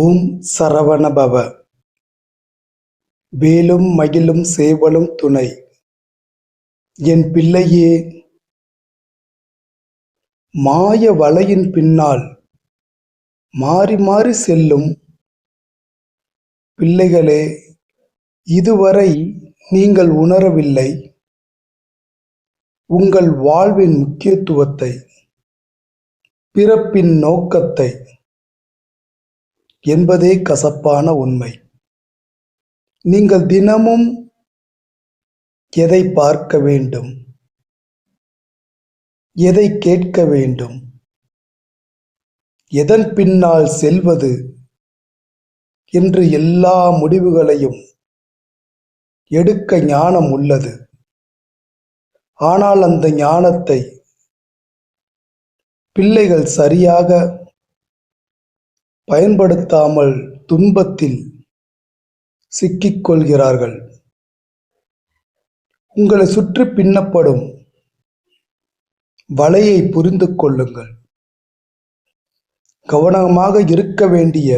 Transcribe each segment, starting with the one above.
ஓம் சரவணபவ. வேலும் மகிழும் சேவலும் துணை. என் பிள்ளையே, மாய வலையின் பின்னால் மாறி மாறி செல்லும் பிள்ளைகளே, இதுவரை நீங்கள் உணரவில்லை உங்கள் வாழ்வின் முக்கியத்துவத்தை, பிறப்பின் நோக்கத்தை என்பதே கசப்பான உண்மை. நீங்கள் தினமும் எதை பார்க்க வேண்டும், எதை கேட்க வேண்டும், எதன் பின்னால் செல்வது என்று எல்லா முடிவுகளையும் எடுக்க ஞானம் உள்ளது. ஆனால் அந்த ஞானத்தை பிள்ளைகள் சரியாக பயன்படுத்தாமல் துன்பத்தில் சிக்கிக்கொள்கிறார்கள். உங்களை சுற்றி பின்னப்படும் வலையை புரிந்து கொள்ளுங்கள். கவனமாக இருக்க வேண்டிய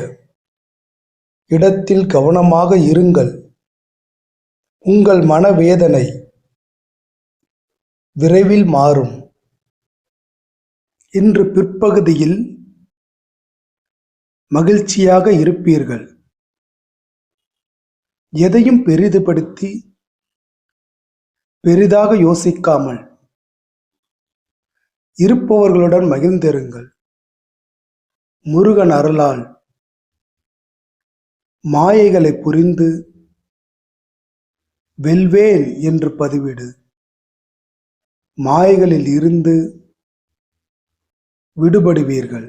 இடத்தில் கவனமாக இருங்கள். உங்கள் மனவேதனை விரைவில் மாறும். இன்று பிற்பகுதியில் மகிழ்ச்சியாக இருப்பீர்கள். எதையும் பெரிதுபடுத்தி பெரிதாக யோசிக்காமல் இருப்பவர்களுடன் மகிழ்ந்திருங்கள். முருகன் அருளால் மாயைகளை புரிந்து வெல்வேன் என்று பதிவிடு. மாயைகளில் இருந்து விடுபடுவீர்கள்.